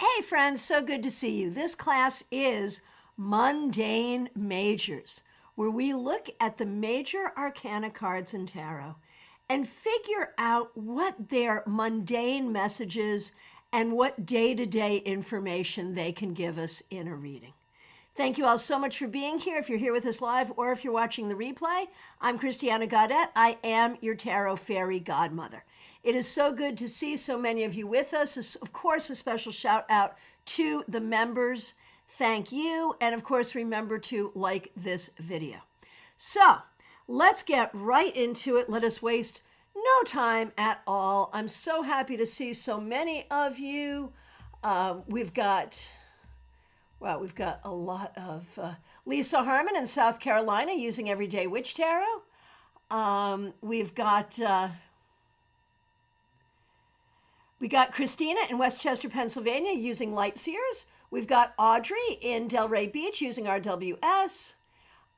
Hey friends, so good to see you. This class is Mundane Majors, where we look at the Major Arcana cards in Tarot and figure out what their mundane messages and what day-to-day information they can give us in a reading. Thank you all so much for being here. If you're here with us live or if you're watching the replay, I'm Christiana Gaudet. I am your Tarot Fairy Godmother. It is so good to see so many of you with us. Of course, a special shout out to the members. Thank you. And of course, remember to like this video. So let's get right into it. Let us waste no time at all. I'm so happy to see so many of you. We've got a lot of Lisa Harmon in South Carolina using Everyday Witch Tarot. We got Christina in Westchester, Pennsylvania using Light Seers. We've got Audrey in Delray Beach using RWS.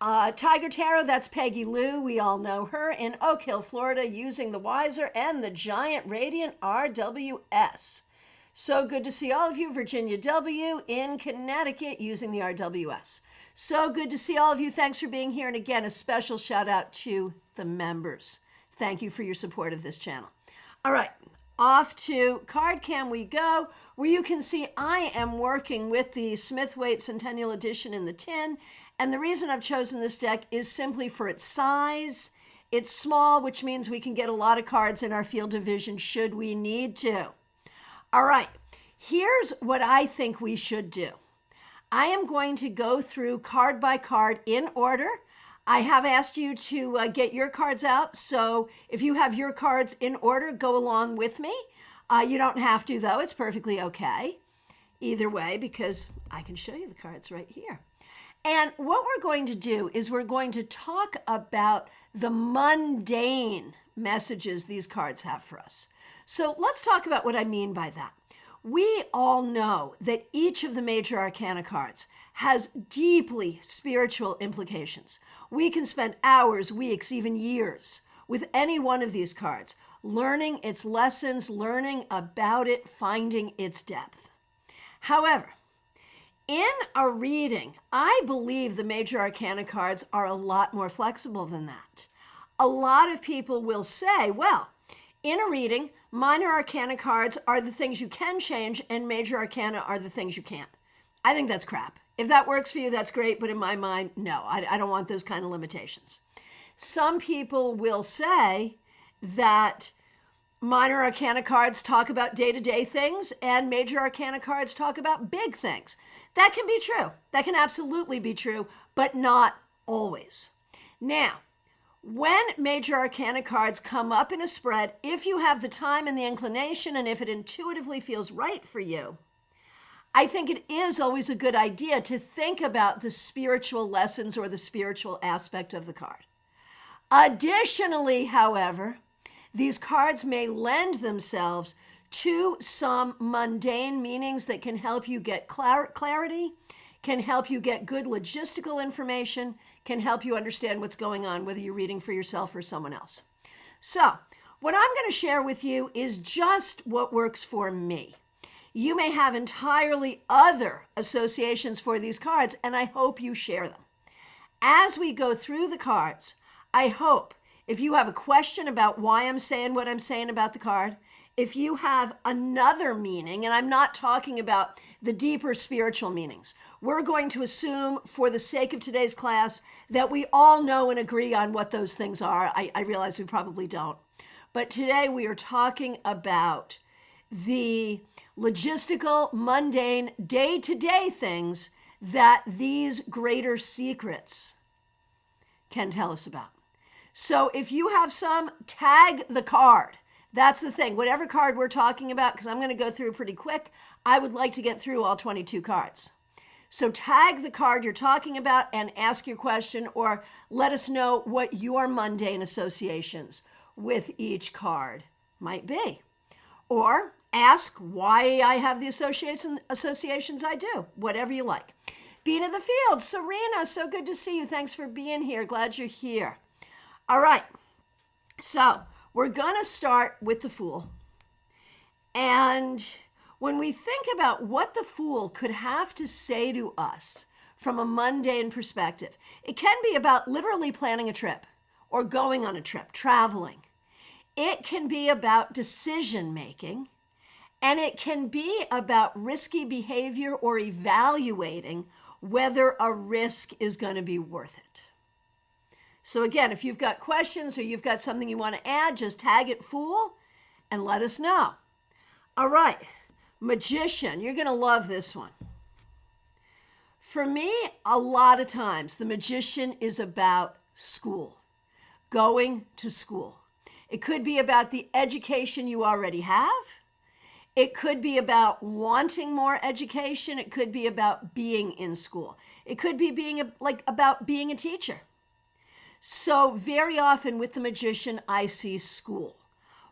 Tiger Tarot, that's Peggy Lou. We all know her in Oak Hill, Florida using the Wiser and the Giant Radiant RWS. So good to see all of you. Virginia W. in Connecticut using the RWS. So good to see all of you. Thanks for being here. And again, a special shout out to the members. Thank you for your support of this channel. All right, off to Card Cam we go, where you can see I am working with the Smith-Waite Centennial Edition in the tin. And the reason I've chosen this deck is simply for its size. It's small, which means we can get a lot of cards in our field of vision should we need to. All right, here's what I think we should do. I am going to go through card by card in order. I have asked you to get your cards out, so if you have your cards in order, go along with me. You don't have to, though. It's perfectly okay either way, because I can show you the cards right here. And what we're going to do is we're going to talk about the mundane messages these cards have for us. So let's talk about what I mean by that. We all know that each of the Major Arcana cards has deeply spiritual implications. We can spend hours, weeks, even years with any one of these cards, learning its lessons, learning about it, finding its depth. However, in a reading, I believe the Major Arcana cards are a lot more flexible than that. A lot of people will say, well, in a reading, Minor Arcana cards are the things you can change and Major Arcana are the things you can't. I think that's crap. If that works for you, that's great. But in my mind, no, I don't want those kind of limitations. Some people will say that Minor Arcana cards talk about day-to-day things and Major Arcana cards talk about big things. That can be true. That can absolutely be true, but not always. Now, when Major Arcana cards come up in a spread, if you have the time and the inclination, and if it intuitively feels right for you, I think it is always a good idea to think about the spiritual lessons or the spiritual aspect of the card. Additionally, however, these cards may lend themselves to some mundane meanings that can help you get clarity, can help you get good logistical information, can help you understand what's going on, whether you're reading for yourself or someone else. So what I'm going to share with you is just what works for me. You may have entirely other associations for these cards, and I hope you share them. As we go through the cards, I hope if you have a question about why I'm saying what I'm saying about the card, if you have another meaning, and I'm not talking about the deeper spiritual meanings, we're going to assume for the sake of today's class that we all know and agree on what those things are. I realize we probably don't. But today we are talking about the logistical, mundane, day-to-day things that these greater secrets can tell us about. So if you have some, tag the card. That's the thing. Whatever card we're talking about, because I'm going to go through pretty quick, I would like to get through all 22 cards. So tag the card you're talking about and ask your question, or let us know what your mundane associations with each card might be. Or ask why I have the associations I do, whatever you like. Bean of the Field, Serena, so good to see you. Thanks for being here. Glad you're here. All right, so we're going to start with the Fool. And when we think about what the Fool could have to say to us from a mundane perspective, it can be about literally planning a trip or going on a trip, traveling. It can be about decision making, and it can be about risky behavior or evaluating whether a risk is going to be worth it. So again, if you've got questions or you've got something you want to add, just tag it Fool and let us know. All right, Magician, you're going to love this one. For me, a lot of times, the Magician is about school, going to school. It could be about the education you already have. It could be about wanting more education. It could be about being in school. It could be about being a teacher. So very often with the Magician, I see school.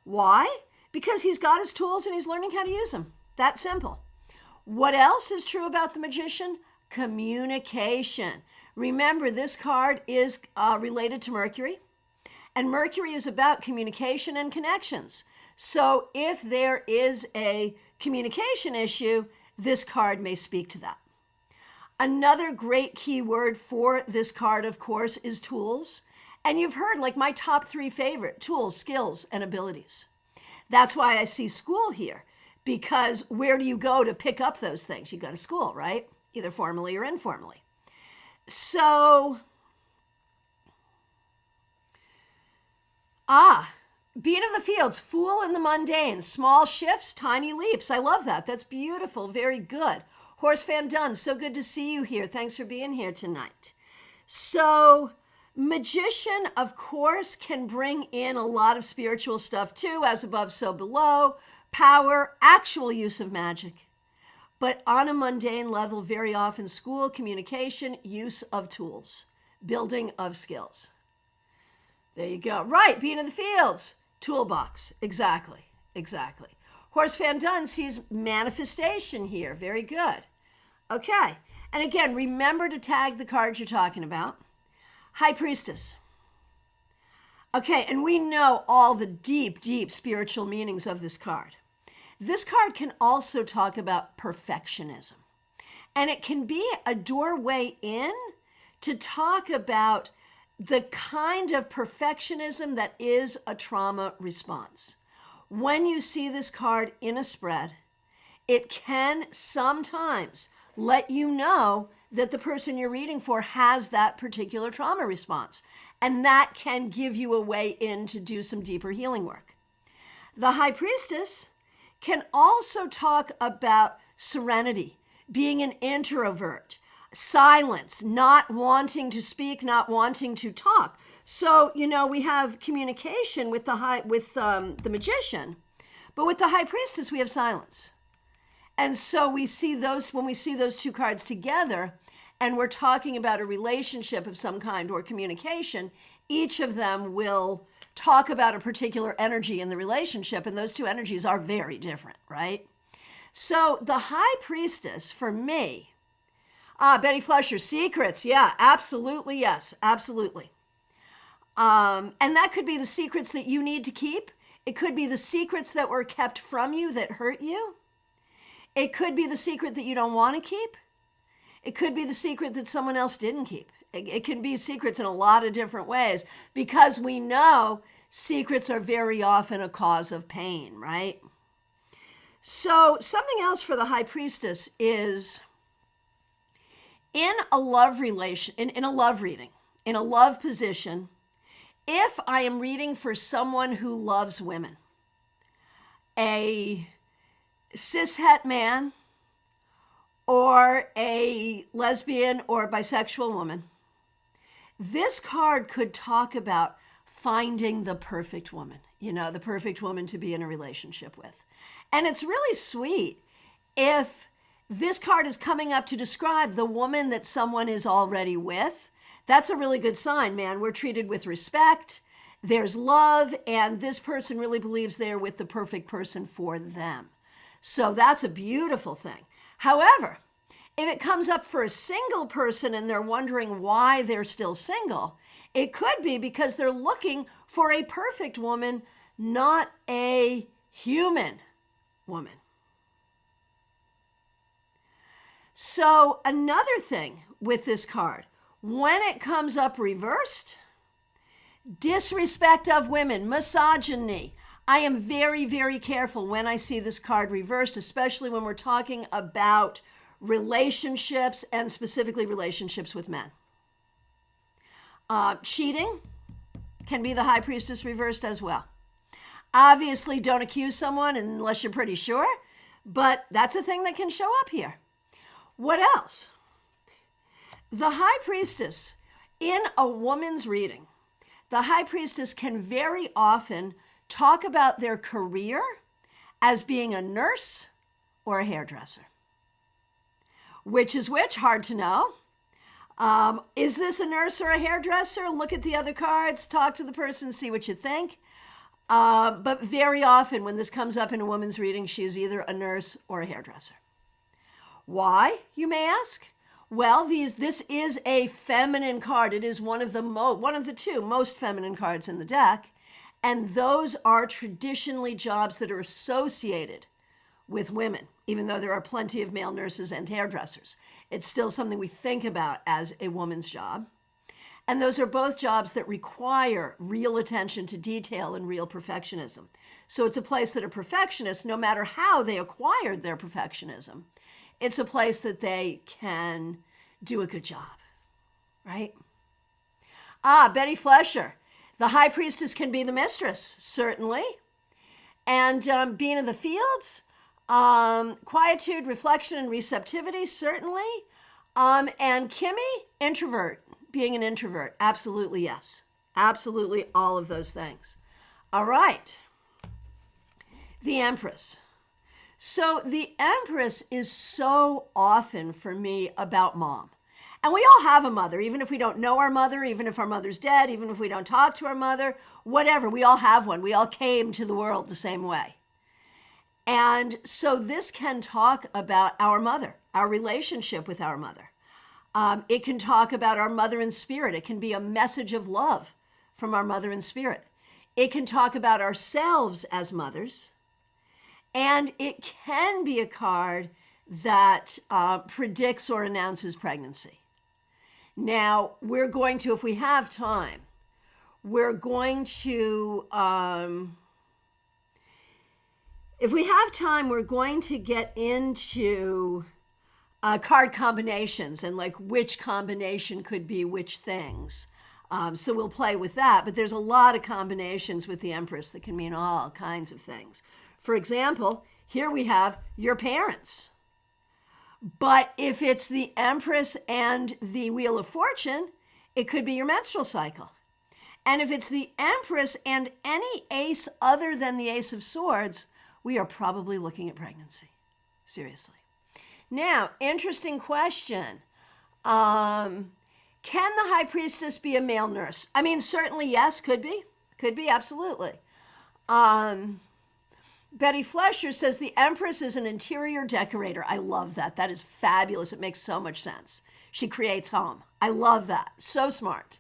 Why? Because he's got his tools and he's learning how to use them. That simple. What else is true about the Magician? Communication. Remember, this card is related to Mercury, and Mercury is about communication and connections. So if there is a communication issue, this card may speak to that. Another great keyword for this card, of course, is tools. And you've heard like my top 3 favorite: tools, skills, and abilities. That's why I see school here, because where do you go to pick up those things? You go to school, right? Either formally or informally. So, Being of the Fields, Fool in the Mundane, small shifts, tiny leaps. I love that. That's beautiful. Very good. Horse Van Dun, so good to see you here. Thanks for being here tonight. So, Magician, of course, can bring in a lot of spiritual stuff too, as above, so below, power, actual use of magic. But on a mundane level, very often school, communication, use of tools, building of skills. There you go. Right, Being of the Fields, toolbox. Exactly. Horse Van Dun sees manifestation here. Very good. Okay. And again, remember to tag the cards you're talking about. High Priestess. Okay, and we know all the deep, deep spiritual meanings of this card. This card can also talk about perfectionism. And it can be a doorway in to talk about the kind of perfectionism that is a trauma response. When you see this card in a spread, it can sometimes let you know that the person you're reading for has that particular trauma response. And that can give you a way in to do some deeper healing work. The High Priestess can also talk about serenity, being an introvert, silence, not wanting to speak, not wanting to talk. So, we have communication with the Magician, but with the High Priestess, we have silence. And so when we see those 2 cards together, and we're talking about a relationship of some kind or communication, each of them will talk about a particular energy in the relationship, and those 2 energies are very different, right? So the High Priestess, for me, Betty Flusher, secrets, yeah, absolutely, yes, absolutely. And that could be the secrets that you need to keep. It could be the secrets that were kept from you that hurt you. It could be the secret that you don't want to keep. It could be the secret that someone else didn't keep. It can be secrets in a lot of different ways, because we know secrets are very often a cause of pain, right? So something else for the High Priestess is in a love relation, in a love reading, in a love position, if I am reading for someone who loves women, a cishet man or a lesbian or bisexual woman, this card could talk about finding the perfect woman, the perfect woman to be in a relationship with. And it's really sweet if this card is coming up to describe the woman that someone is already with. That's a really good sign, man. We're treated with respect, there's love, and this person really believes they're with the perfect person for them. So that's a beautiful thing. However, if it comes up for a single person and they're wondering why they're still single, it could be because they're looking for a perfect woman, not a human woman. So another thing with this card, when it comes up reversed, disrespect of women, misogyny. I am very, very careful when I see this card reversed, especially when we're talking about relationships and specifically relationships with men. Cheating can be the High Priestess reversed as well. Obviously, don't accuse someone unless you're pretty sure, but that's a thing that can show up here. What else? The High Priestess, in a woman's reading, the High Priestess can very often talk about their career as being a nurse or a hairdresser. Which is which? Hard to know. Is this a nurse or a hairdresser? Look at the other cards, talk to the person, see what you think. But very often when this comes up in a woman's reading, she is either a nurse or a hairdresser. Why, you may ask? Well, this is a feminine card. It is one of the two most feminine cards in the deck. And those are traditionally jobs that are associated with women, even though there are plenty of male nurses and hairdressers. It's still something we think about as a woman's job. And those are both jobs that require real attention to detail and real perfectionism. So it's a place that a perfectionist, no matter how they acquired their perfectionism, it's a place that they can do a good job, right? Betty Flesher. The High Priestess can be the mistress, certainly. And being in the fields, quietude, reflection, and receptivity, certainly. And Kimmy, introvert, being an introvert, absolutely yes. Absolutely all of those things. All right. The Empress. So the Empress is so often for me about mom. And we all have a mother, even if we don't know our mother, even if our mother's dead, even if we don't talk to our mother, whatever, we all have one. We all came to the world the same way. And so this can talk about our mother, our relationship with our mother. It can talk about our mother in spirit. It can be a message of love from our mother in spirit. It can talk about ourselves as mothers. And it can be a card that predicts or announces pregnancy. Now, we're going to, if we have time, we're going to, get into card combinations and like which combination could be which things. So we'll play with that, but there's a lot of combinations with the Empress that can mean all kinds of things. For example, here we have your parents. But if it's the Empress and the Wheel of Fortune, it could be your menstrual cycle. And if it's the Empress and any ace other than the Ace of Swords, we are probably looking at pregnancy. Seriously. Now, interesting question. Can the High Priestess be a male nurse? I mean, certainly yes, could be. Could be, absolutely. Betty Flesher says the Empress is an interior decorator. I love that. That is fabulous. It makes so much sense. She creates home. I love that. So smart.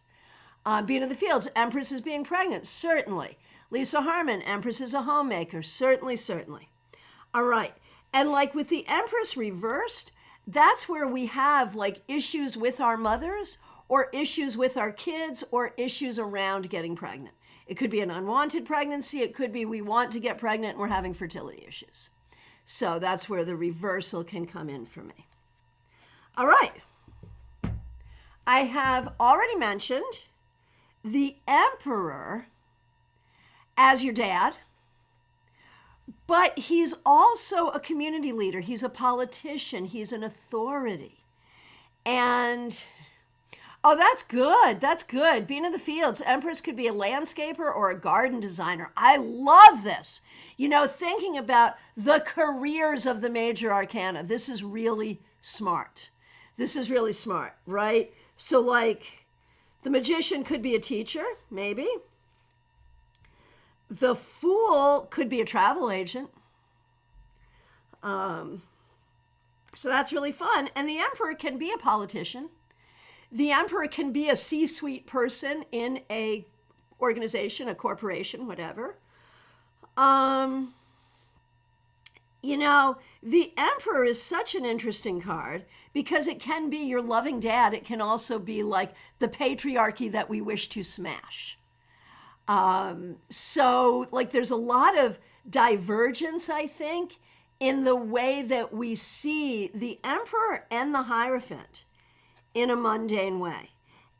Being in the Fields, Empress is being pregnant. Certainly. Lisa Harmon, Empress is a homemaker. Certainly, certainly. All right. And like with the Empress reversed, that's where we have like issues with our mothers or issues with our kids or issues around getting pregnant. It could be an unwanted pregnancy. It could be we want to get pregnant and we're having fertility issues. So that's where the reversal can come in for me. All right. I have already mentioned the Emperor as your dad, but he's also a community leader. He's a politician. He's an authority. And oh, that's good. That's good. Being in the Fields, Empress could be a landscaper or a garden designer. I love this. You know, thinking about the careers of the Major Arcana. This is really smart. This is really smart, right? So like the Magician could be a teacher, maybe. The Fool could be a travel agent. So that's really fun. And the Emperor can be a politician. The Emperor can be a C-suite person in a organization, a corporation, whatever. You know, the Emperor is such an interesting card because it can be your loving dad. It can also be like the patriarchy that we wish to smash. So, like, there's a lot of divergence, I think, in the way that we see the Emperor and the Hierophant in a mundane way.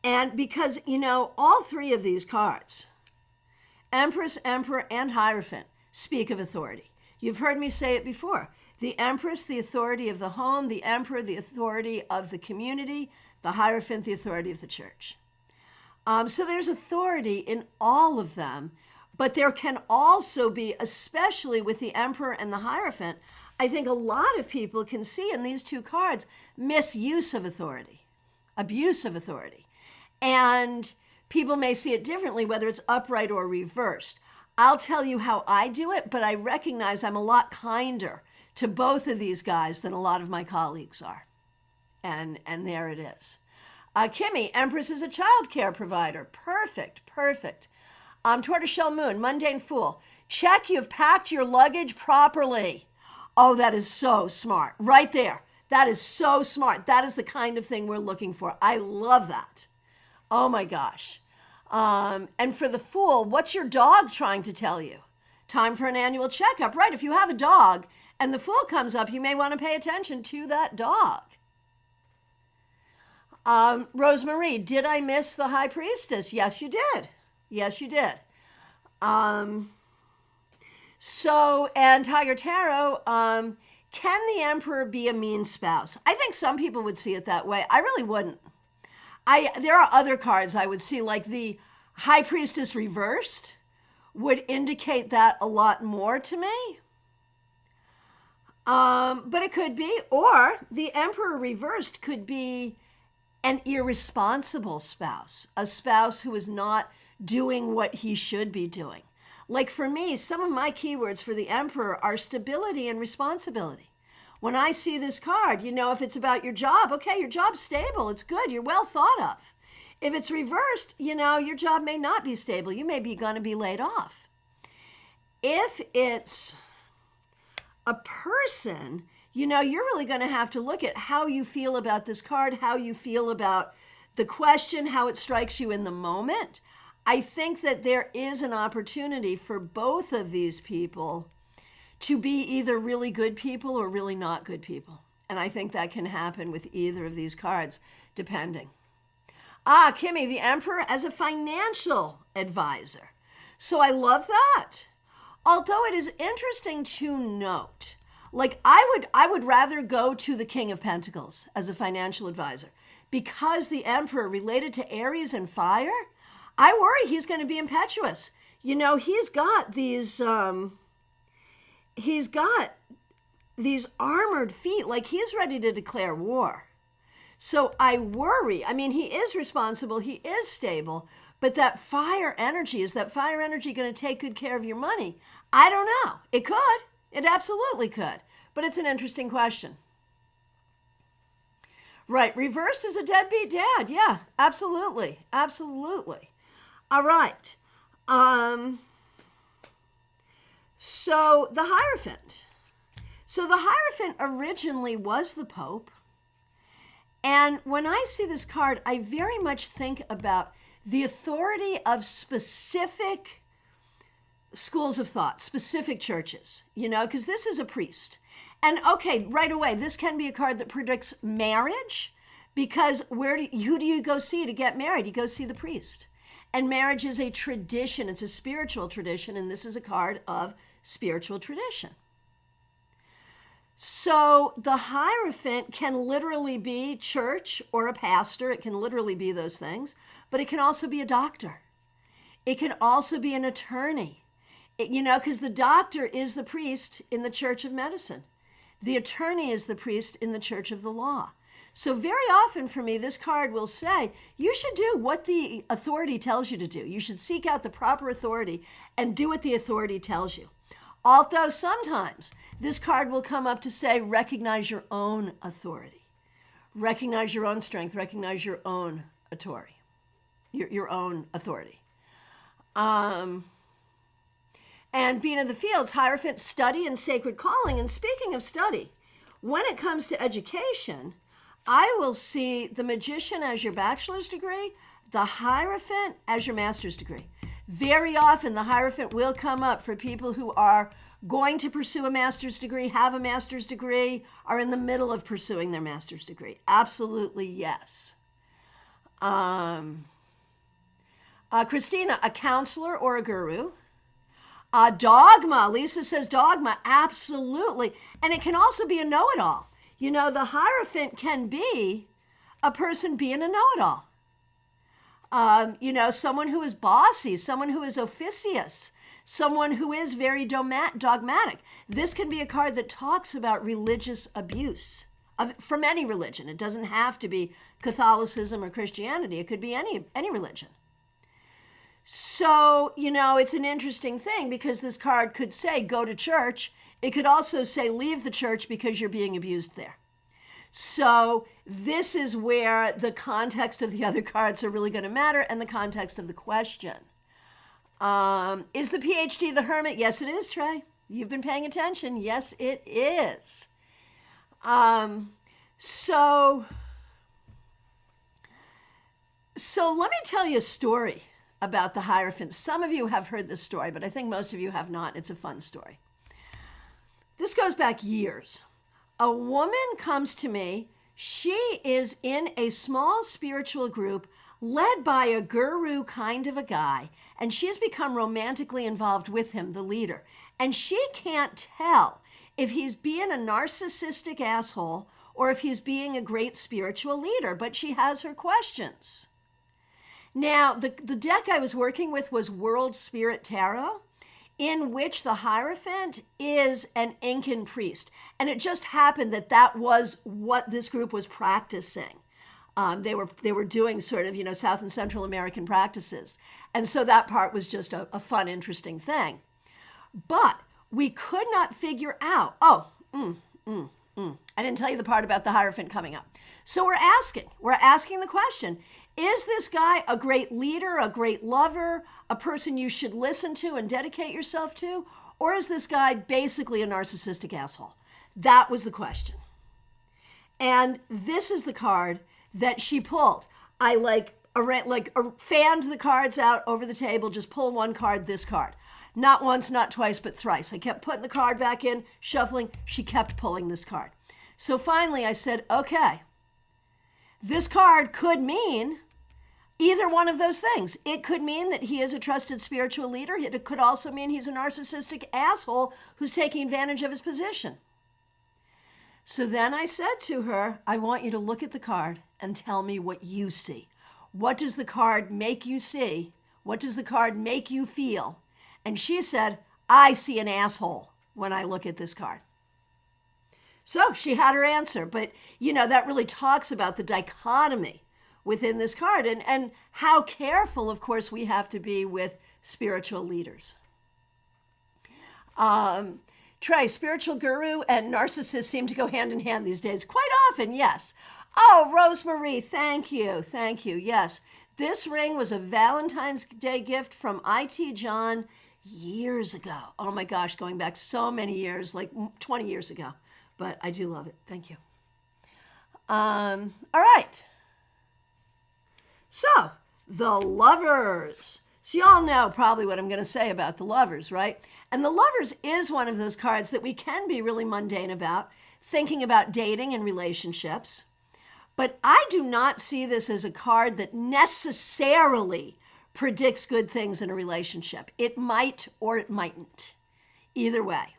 And because, you know, all three of these cards, Empress, Emperor, and Hierophant, speak of authority. You've heard me say it before. The Empress, the authority of the home, the Emperor, the authority of the community, the Hierophant, the authority of the church. So there's authority in all of them, but there can also be, especially with the Emperor and the Hierophant, I think a lot of people can see in these two cards misuse of authority, abuse of authority. And people may see it differently, whether it's upright or reversed. I'll tell you how I do it, but I recognize I'm a lot kinder to both of these guys than a lot of my colleagues are. And there it is. Kimmy, Empress is a child care provider. Perfect, perfect. Tortoiseshell Moon, Mundane Fool. Check you've packed your luggage properly. Oh, that is so smart. Right there. That is so smart. That is the kind of thing we're looking for. I love that. Oh my gosh. And for the Fool, what's your dog trying to tell you? Time for an annual checkup. Right, if you have a dog and the Fool comes up, you may want to pay attention to that dog. Rosemarie, did I miss the High Priestess? Yes, you did. Yes, you did. And Tiger Tarot, can the Emperor be a mean spouse? I think some people would see it that way. I really wouldn't. There are other cards I would see, like the High Priestess reversed would indicate that a lot more to me. But it could be, or the Emperor reversed could be an irresponsible spouse, a spouse who is not doing what he should be doing. Like for me, some of my keywords for the Emperor are stability and responsibility. When I see this card, you know, if it's about your job, okay, your job's stable, it's good, you're well thought of. If it's reversed, you know, your job may not be stable, you may be going to be laid off. If it's a person, you know, you're really going to have to look at how you feel about this card, how you feel about the question, how it strikes you in the moment. I think that there is an opportunity for both of these people to be either really good people or really not good people. And I think that can happen with either of these cards, depending. Kimmy, the Emperor as a financial advisor. So I love that. Although it is interesting to note, like I would rather go to the King of Pentacles as a financial advisor because the Emperor related to Aries and fire, I worry he's going to be impetuous. You know, he's got these armored feet, like he's ready to declare war. So I worry, I mean, he is responsible, he is stable, but that fire energy, is that fire energy going to take good care of your money? I don't know. It could. It absolutely could. But it's an interesting question. Right. Reversed is a deadbeat dad. Yeah, absolutely. Absolutely. All right. So the Hierophant. So the Hierophant originally was the Pope. And when I see this card, I very much think about the authority of specific schools of thought, specific churches, you know, because this is a priest. And okay, right away, this can be a card that predicts marriage, because who do you go see to get married? You go see the priest. And marriage is a tradition, it's a spiritual tradition, and this is a card of spiritual tradition. So the Hierophant can literally be church or a pastor. It can literally be those things, but it can also be a doctor. It can also be an attorney. You know, because the doctor is the priest in the Church of Medicine. The attorney is the priest in the Church of the Law. So very often for me, this card will say, you should do what the authority tells you to do. You should seek out the proper authority and do what the authority tells you. Although sometimes this card will come up to say, recognize your own authority. Recognize your own strength. Recognize your own authority. Your own authority. And being in the fields, Hierophant, study and sacred calling. And speaking of study, when it comes to education, I will see the Magician as your bachelor's degree, the Hierophant as your master's degree. Very often, the Hierophant will come up for people who are going to pursue a master's degree, have a master's degree, are in the middle of pursuing their master's degree. Absolutely, yes. Christina, a counselor or a guru. Dogma. Lisa says dogma. Absolutely. And it can also be a know-it-all. You know, the Hierophant can be a person being a know-it-all. You know, someone who is bossy, someone who is officious, someone who is very dogmatic. This can be a card that talks about religious abuse from any religion. It doesn't have to be Catholicism or Christianity. It could be any religion. So, you know, it's an interesting thing because this card could say, go to church. It could also say, leave the church because you're being abused there. So this is where the context of the other cards are really going to matter and the context of the question. Is the PhD the Hermit? Yes, it is, Trey. You've been paying attention. Yes, it is. So let me tell you a story about the Hierophant. Some of you have heard this story, but I think most of you have not. It's a fun story. This goes back years. A woman comes to me. She is in a small spiritual group led by a guru kind of a guy, and she has become romantically involved with him, the leader. And she can't tell if he's being a narcissistic asshole or if he's being a great spiritual leader, but she has her questions. Now, the deck I was working with was World Spirit Tarot, in which the Hierophant is an Incan priest. And it just happened that that was what this group was practicing. They were doing sort of, you know, South and Central American practices. And so that part was just a fun, interesting thing. But we could not figure out, I didn't tell you the part about the Hierophant coming up. So we're asking the question, is this guy a great leader, a great lover, a person you should listen to and dedicate yourself to? Or is this guy basically a narcissistic asshole? That was the question. And this is the card that she pulled. I fanned the cards out over the table, just pull one card, this card. Not once, not twice, but thrice. I kept putting the card back in, shuffling. She kept pulling this card. So finally I said, okay, this card could mean either one of those things. It could mean that he is a trusted spiritual leader. It could also mean he's a narcissistic asshole who's taking advantage of his position. So then I said to her, I want you to look at the card and tell me what you see. What does the card make you see? What does the card make you feel? And she said, I see an asshole when I look at this card. So she had her answer. But, you know, that really talks about the dichotomy within this card and how careful, of course, we have to be with spiritual leaders. Trey, spiritual guru and narcissist seem to go hand in hand these days. Quite often, yes. Oh, Rosemarie, thank you. Thank you. Yes. This ring was a Valentine's Day gift from IT John years ago. Oh my gosh, going back so many years, like 20 years ago. But I do love it. Thank you. All right. So, the Lovers. So you all know probably what I'm going to say about the Lovers, right? And the Lovers is one of those cards that we can be really mundane about, thinking about dating and relationships. But I do not see this as a card that necessarily predicts good things in a relationship. It might or it mightn't. Either way.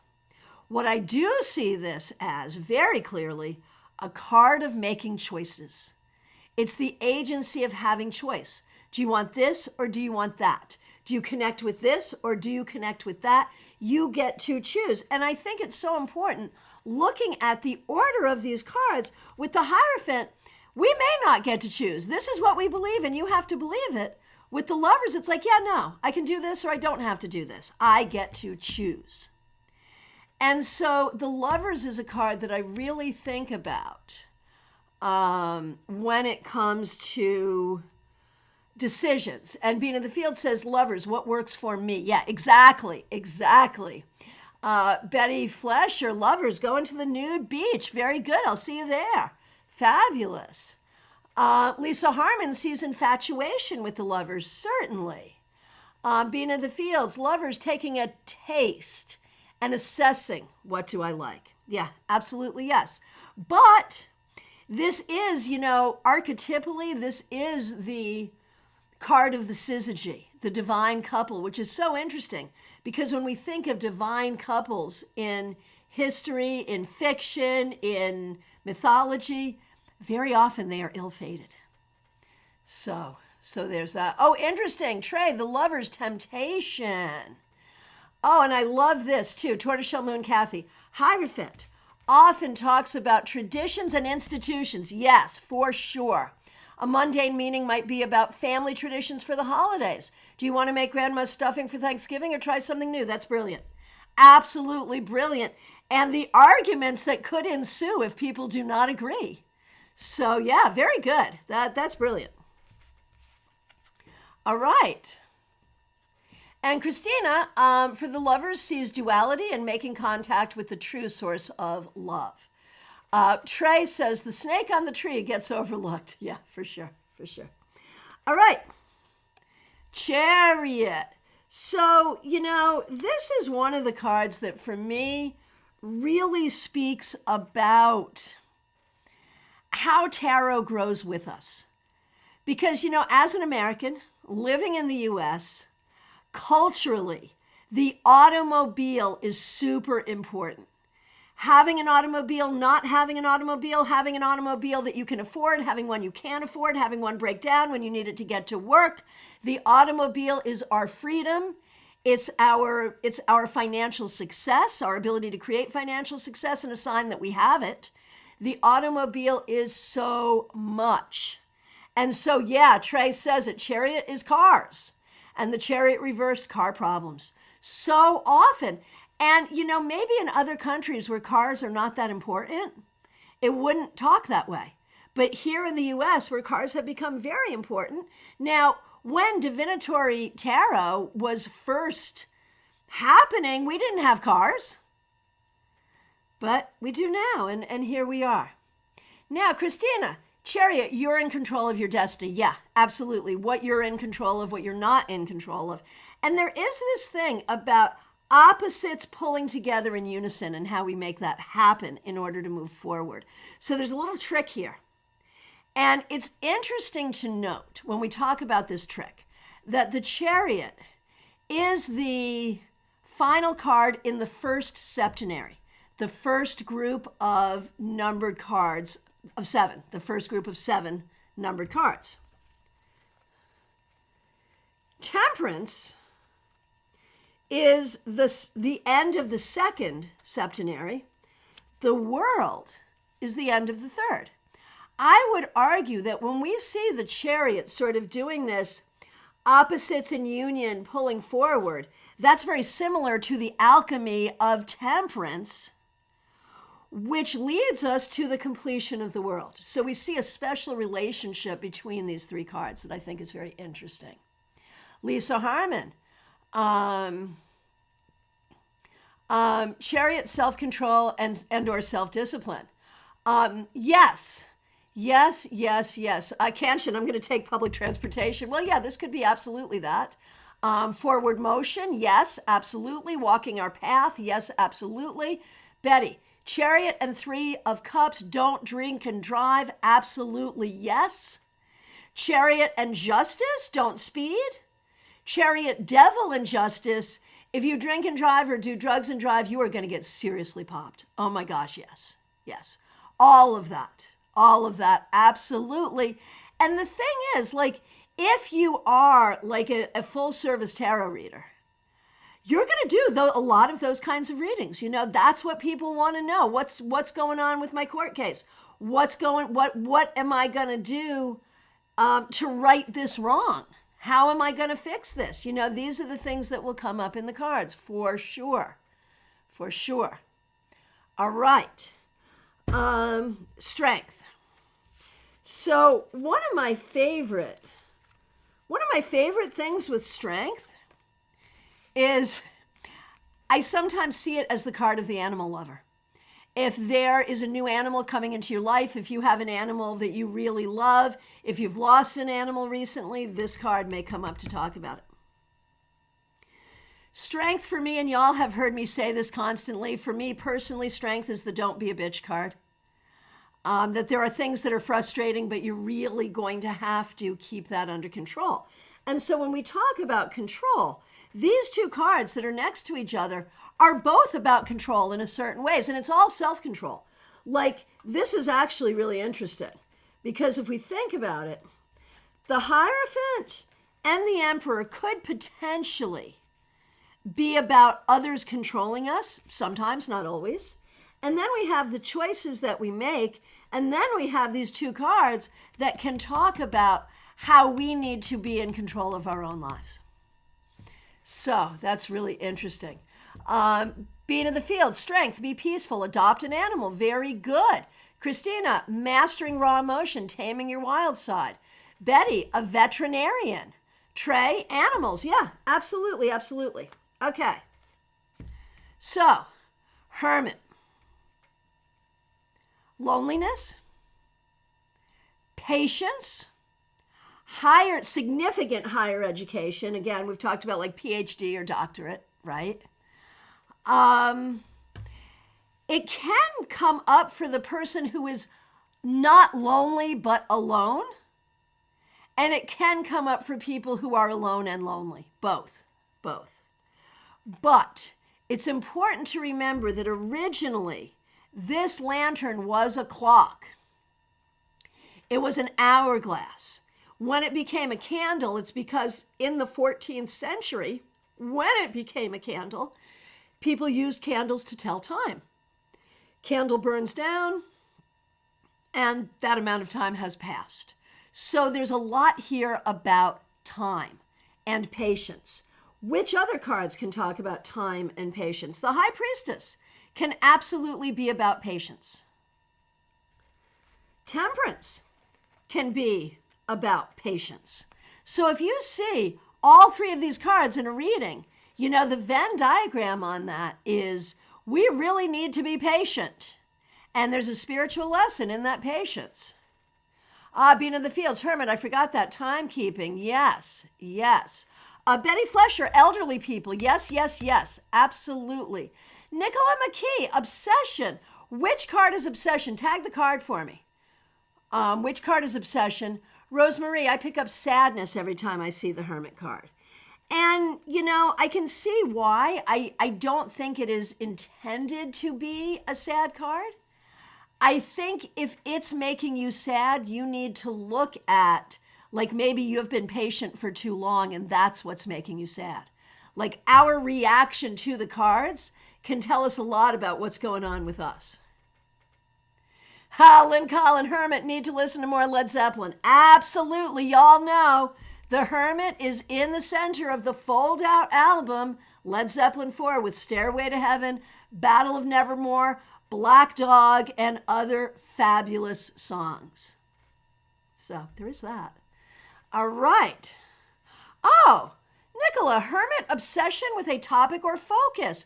What I do see this as very clearly, a card of making choices. It's the agency of having choice. Do you want this or do you want that? Do you connect with this or do you connect with that? You get to choose. And I think it's so important looking at the order of these cards. With the Hierophant, we may not get to choose. This is what we believe and you have to believe it. With the Lovers, it's like, yeah, no, I can do this or I don't have to do this. I get to choose. And so the Lovers is a card that I really think about when it comes to decisions. And Being in the Field says, lovers, what works for me? Yeah, exactly, exactly. Betty Flesher, lovers, going to the nude beach. Very good. I'll see you there. Fabulous. Lisa Harmon sees infatuation with the lovers, certainly. Being in the Fields, lovers taking a taste and assessing, what do I like? Yeah, absolutely yes. But this is, archetypally, this is the card of the syzygy, the divine couple, which is so interesting because when we think of divine couples in history, in fiction, in mythology, very often they are ill-fated. So there's that. Oh, interesting. Trey, the lover's temptation. Oh, and I love this too. Tortoiseshell Moon Kathy. Hierophant often talks about traditions and institutions. Yes, for sure. A mundane meaning might be about family traditions for the holidays. Do you want to make grandma's stuffing for Thanksgiving or try something new? That's brilliant. Absolutely brilliant. And the arguments that could ensue if people do not agree. So yeah, very good. That's brilliant. All right. And Christina, for the lovers, sees duality and making contact with the true source of love. Trey says the snake on the tree gets overlooked. Yeah, for sure. All right. Chariot. So, this is one of the cards that for me really speaks about how tarot grows with us. Because, as an American living in the U.S., culturally, the automobile is super important. Having an automobile, not having an automobile, having an automobile that you can afford, having one you can't afford, having one break down when you need it to get to work. The automobile is our freedom. It's our financial success, our ability to create financial success, and a sign that we have it. The automobile is so much. And so, yeah, Trey says it. Chariot is cars. And the Chariot reversed, car problems. So often. And, maybe in other countries where cars are not that important, it wouldn't talk that way. But here in the U.S., where cars have become very important. Now, when divinatory tarot was first happening, we didn't have cars. But we do now, and here we are. Now, Christina, Chariot, you're in control of your destiny. Yeah, absolutely. What you're in control of, what you're not in control of. And there is this thing about opposites pulling together in unison and how we make that happen in order to move forward. So there's a little trick here. And it's interesting to note when we talk about this trick that the Chariot is the final card in the first septenary, the first group of numbered cards of 7, the first group of 7 numbered cards. Temperance is the end of the second septenary. The World is the end of the third. I would argue that when we see the Chariot sort of doing this opposites in union pulling forward, that's very similar to the alchemy of temperance, which leads us to the completion of the world. So we see a special relationship between these 3 cards that I think is very interesting. Lisa Harmon, Chariot, self-control and or self-discipline. Yes. Kanshin, I'm going to take public transportation. Well, yeah, this could be absolutely that. Forward motion, yes, absolutely. Walking our path, yes, absolutely. Betty, Chariot and 3 of Cups, don't drink and drive, absolutely yes. Chariot and Justice, don't speed. Chariot, Devil and Justice, if you drink and drive or do drugs and drive, you are going to get seriously popped. Oh my gosh, yes. All of that, absolutely. And the thing is, if you are a full service tarot reader, you're going to do a lot of those kinds of readings. That's what people want to know. What's going on with my court case? What am I going to do to right this wrong? How am I going to fix this? These are the things that will come up in the cards for sure. All right. Strength. So one of my favorite One of my favorite things with strength is I sometimes see it as the card of the animal lover. If there is a new animal coming into your life, if you have an animal that you really love, if you've lost an animal recently, this card may come up to talk about it. Strength for me, and y'all have heard me say this constantly, for me personally, strength is the don't be a bitch card. That there are things that are frustrating, but you're really going to have to keep that under control. And so when we talk about control, these two cards that are next to each other are both about control in a certain ways, and it's all self-control. Like, this is actually really interesting, because if we think about it, the Hierophant and the Emperor could potentially be about others controlling us, sometimes, not always. And then we have the choices that we make, and then we have these two cards that can talk about how we need to be in control of our own lives. So that's really interesting. Being in the field, strength, be peaceful, adopt an animal, very good. Christina, mastering raw emotion, taming your wild side. Betty, a veterinarian. Trey, animals, yeah, absolutely, absolutely. Okay, so Hermit, loneliness, patience, significant higher education. Again, we've talked about like PhD or doctorate, right? It can come up for the person who is not lonely but alone. And it can come up for people who are alone and lonely, both. But it's important to remember that originally this lantern was a clock. It was an hourglass. When it became a candle, it's because in the 14th century, when it became a candle, people used candles to tell time. Candle burns down, and that amount of time has passed. So there's a lot here about time and patience. Which other cards can talk about time and patience? The High Priestess can absolutely be about patience. Temperance can be about patience. So if you see all three of these cards in a reading, you know, the Venn diagram on that is we really need to be patient. And there's a spiritual lesson in that patience. Being in the fields, Hermit, I forgot that. Timekeeping, yes. Betty Flesher, elderly people, yes, absolutely. Nicola McKee, obsession. Which card is obsession? Tag the card for me. Which card is obsession? Rosemarie, I pick up sadness every time I see the Hermit card. And, you know, I can see why. I don't think it is intended to be a sad card. I think if it's making you sad, you need to look at, like, maybe you have been patient for too long and that's what's making you sad. Like, our reaction to the cards can tell us a lot about what's going on with us. Lynn Collin, Hermit, need to listen to more Led Zeppelin. Absolutely, y'all know the Hermit is in the center of the fold-out album, Led Zeppelin 4, with Stairway to Heaven, Battle of Nevermore, Black Dog, and other fabulous songs. So there is that. All right. Oh, Nicola, Hermit, obsession with a topic or focus.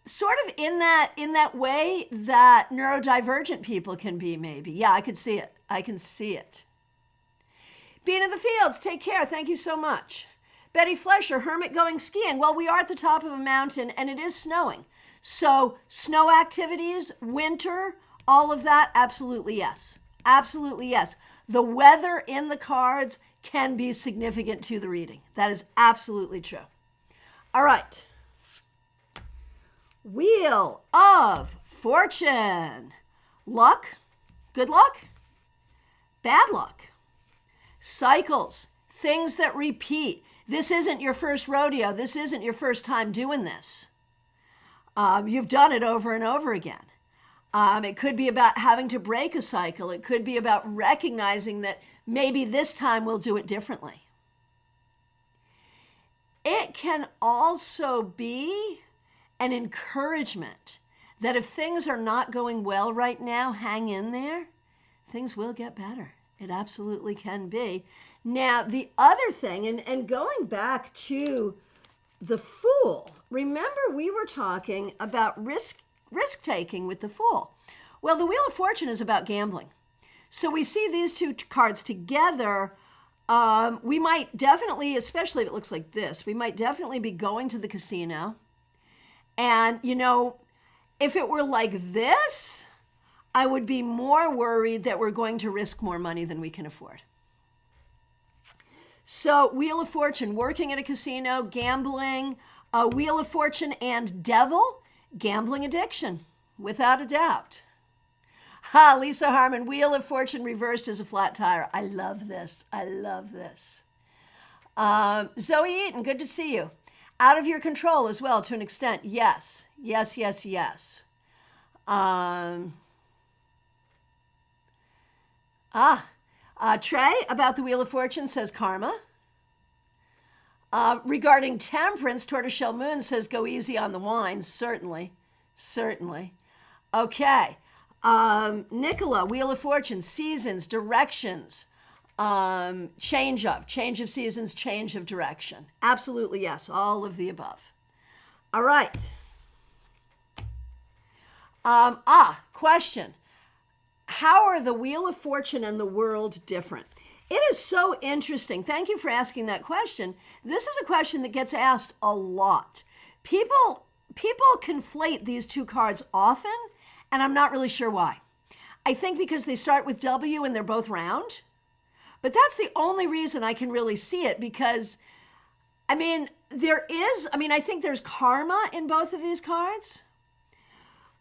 Sort of in that way that neurodivergent people can be, maybe. Yeah, I can see it. Being in the fields, take care. Thank you so much. Betty Flesher, Hermit going skiing. Well, we are at the top of a mountain and it is snowing. So snow activities, winter, all of that, absolutely yes. Absolutely yes. The weather in the cards can be significant to the reading. That is absolutely true. All right. Wheel of Fortune. Luck, good luck, bad luck. Cycles, things that repeat. This isn't your first rodeo. This isn't your first time doing this. You've done it over and over again. It could be about having to break a cycle. It could be about recognizing that maybe this time we'll do it differently. It can also be an encouragement that if things are not going well right now, hang in there. Things will get better. It absolutely can be. Now, the other thing, and going back to the Fool, remember we were talking about risk taking with the Fool. Well, the Wheel of Fortune is about gambling. So we see these two cards together. We might definitely, especially if it looks like this, we might definitely be going to the casino. And, you know, if it were like this, I would be more worried that we're going to risk more money than we can afford. So Wheel of Fortune, working at a casino, gambling, Wheel of Fortune and Devil, gambling addiction, without a doubt. Ha, Lisa Harmon, Wheel of Fortune reversed as a flat tire. I love this. I love this. Zoe Eaton, good to see you. Out of your control as well, to an extent. Yes. Yes, yes, yes. Trey, about the Wheel of Fortune, says karma. Regarding temperance, Tortoiseshell Moon says go easy on the wine. Certainly. Certainly. Okay. Nicola, Wheel of Fortune, seasons, directions, change of seasons, change of direction. Absolutely, yes, all of the above. All right. Question. How are the Wheel of Fortune and the world different? It is so interesting. Thank you for asking that question. This is a question that gets asked a lot. People conflate these two cards often, and I'm not really sure why. I think because they start with W and they're both round. But that's the only reason I can really see it, because, I think there's karma in both of these cards.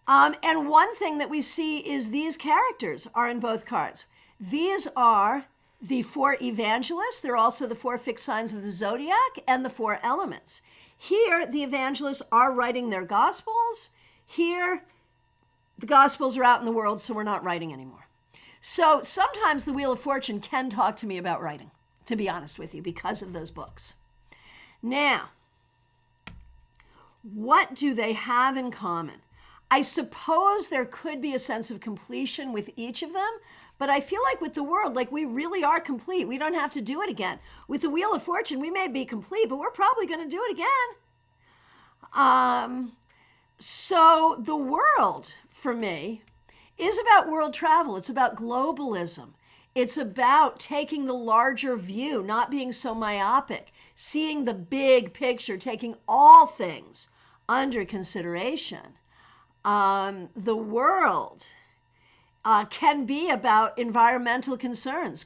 And one thing that we see is these characters are in both cards. These are the 4 evangelists. They're also the 4 fixed signs of the zodiac and the 4 elements. Here, the evangelists are writing their gospels. Here, the gospels are out in the world, so we're not writing anymore. So sometimes the Wheel of Fortune can talk to me about writing, to be honest with you, because of those books. Now, what do they have in common? I suppose there could be a sense of completion with each of them, but I feel like with the world, like we really are complete. We don't have to do it again. With the Wheel of Fortune, we may be complete, but we're probably going to do it again. So the world, for me, is about world travel. It's about globalism. It's about taking the larger view, not being so myopic, seeing the big picture, taking all things under consideration. The world can be about environmental concerns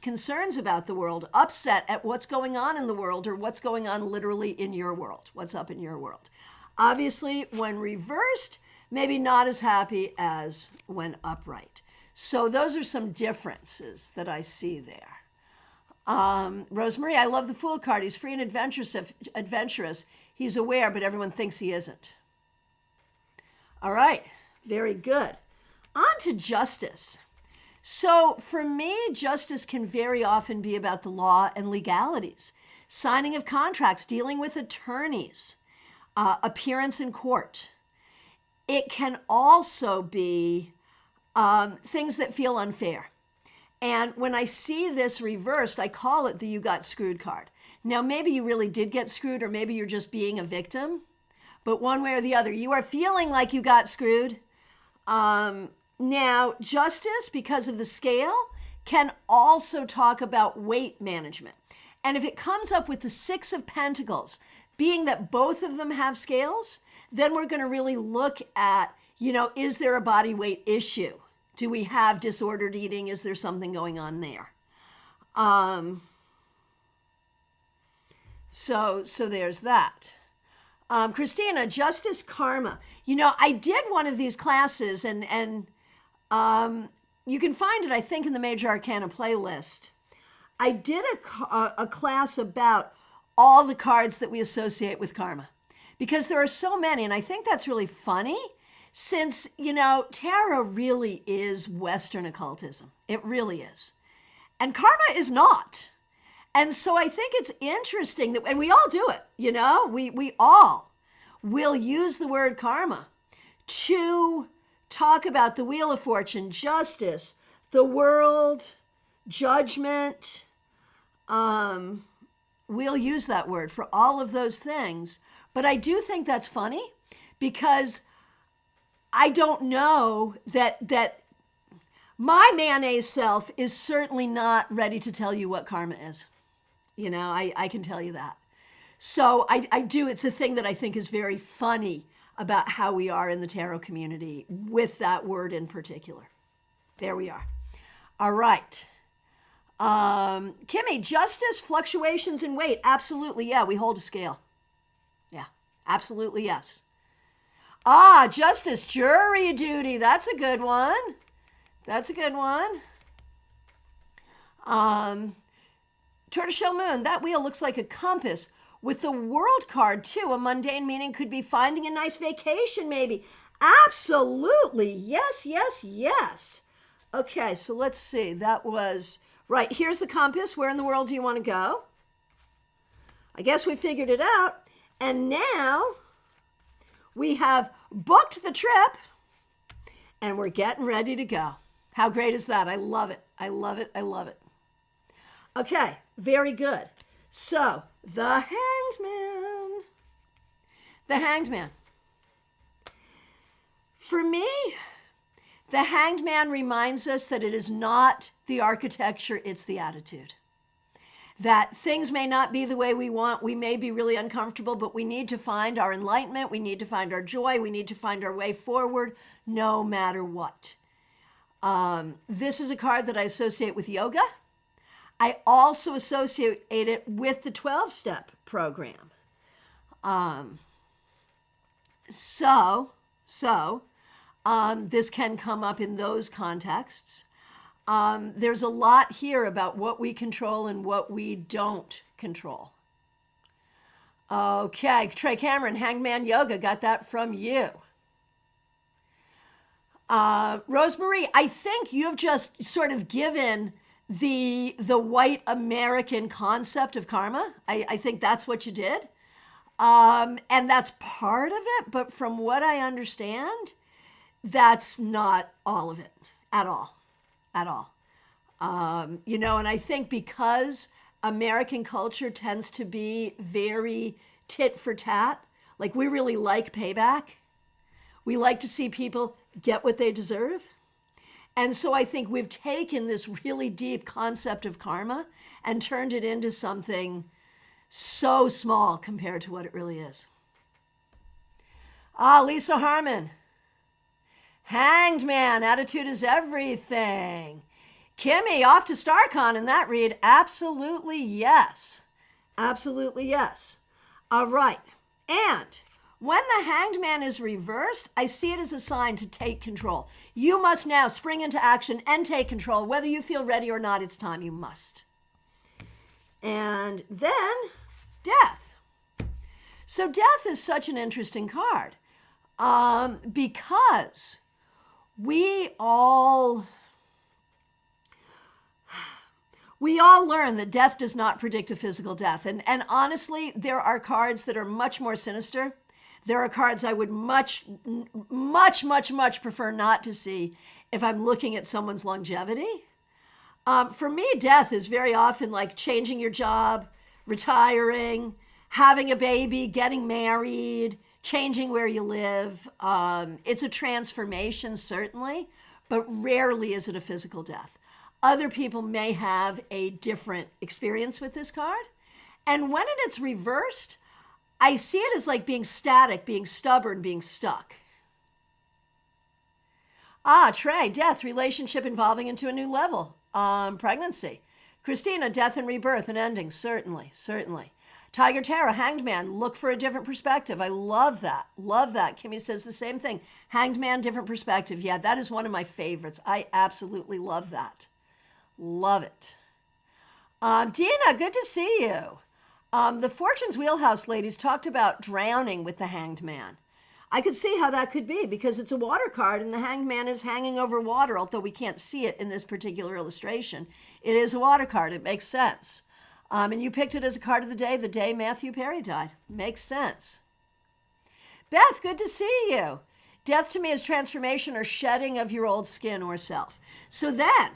about the world, upset at what's going on in the world or what's going on literally in your world, what's up in your world. Obviously, when reversed, maybe not as happy as when upright. So those are some differences that I see there. Rosemarie, I love the Fool card. He's free and adventurous. He's aware, but everyone thinks he isn't. All right, very good. On to justice. So for me, justice can very often be about the law and legalities, signing of contracts, dealing with attorneys, appearance in court. It can also be things that feel unfair. And when I see this reversed, I call it the you got screwed card. Now, maybe you really did get screwed, or maybe you're just being a victim. But one way or the other, you are feeling like you got screwed. Now, justice, because of the scale, can also talk about weight management. And if it comes up with the 6 of Pentacles, being that both of them have scales, then we're going to really look at, is there a body weight issue? Do we have disordered eating? Is there something going on there? So there's that. Christina, justice, karma. I did one of these classes, and you can find it, I think, in the Major Arcana playlist. I did a class about all the cards that we associate with karma, because there are so many, and I think that's really funny, since, tarot really is Western occultism. It really is. And karma is not. And so I think it's interesting that, and we all do it, we all will use the word karma to talk about the Wheel of Fortune, justice, the world, judgment, We'll use that word for all of those things. But I do think that's funny because I don't know that my mayonnaise self is certainly not ready to tell you what karma is. You know, I can tell you that. So I do, it's a thing that I think is very funny about how we are in the tarot community with that word in particular. There we are. All right. Kimmy, justice, fluctuations in weight. Absolutely, yeah, we hold a scale. Yeah, absolutely, yes. Justice, jury duty. That's a good one. That's a good one. Tortoiseshell Moon, that wheel looks like a compass with the world card too. A mundane meaning could be finding a nice vacation maybe. Absolutely, yes, yes, yes. Okay, so let's see. That was, right, here's the compass. Where in the world do you want to go? I guess we figured it out. And now we have booked the trip and we're getting ready to go. How great is that? I love it. I love it. I love it. Okay, very good. So, the Hanged Man. The Hanged Man. For me, the Hanged Man reminds us that it is not the architecture, it's the attitude. That things may not be the way we want. We may be really uncomfortable, but we need to find our enlightenment. We need to find our joy. We need to find our way forward no matter what. This is a card that I associate with yoga. I also associate it with the 12-step program. This can come up in those contexts. There's a lot here about what we control and what we don't control. Okay, Trey Cameron, Hangman Yoga, got that from you. Rosemarie, I think you've just sort of given the white American concept of karma. I think that's what you did. And that's part of it, but from what I understand, that's not all of it at all. At all. And I think because American culture tends to be very tit for tat, like we really like payback. We like to see people get what they deserve. And so I think we've taken this really deep concept of karma and turned it into something so small compared to what it really is. Lisa Harmon. Hanged Man, attitude is everything. Kimmy, off to StarCon in that read. Absolutely yes. Absolutely yes. All right. And when the Hanged Man is reversed, I see it as a sign to take control. You must now spring into action and take control. Whether you feel ready or not, it's time. You must. And then Death. So Death is such an interesting card because we all learn that death does not predict a physical death. And honestly, there are cards that are much more sinister. There are cards I would much prefer not to see if I'm looking at someone's longevity. For me, death is very often like changing your job, retiring, having a baby, getting married, changing where you live. It's a transformation, certainly, but rarely is it a physical death. Other people may have a different experience with this card. And when it's reversed, I see it as like being static, being stubborn, being stuck. Trey, death, relationship evolving into a new level. Pregnancy. Christina, death and rebirth and ending. Certainly, certainly. Tiger Tara, Hanged Man, look for a different perspective. I love that. Love that. Kimmy says the same thing. Hanged Man, different perspective. Yeah, that is one of my favorites. I absolutely love that. Love it. Dina, good to see you. The Fortune's Wheelhouse ladies talked about drowning with the Hanged Man. I could see how that could be because it's a water card and the Hanged Man is hanging over water, although we can't see it in this particular illustration. It is a water card. It makes sense. And you picked it as a card of the day Matthew Perry died. Makes sense. Beth, good to see you. Death to me is transformation or shedding of your old skin or self. So then,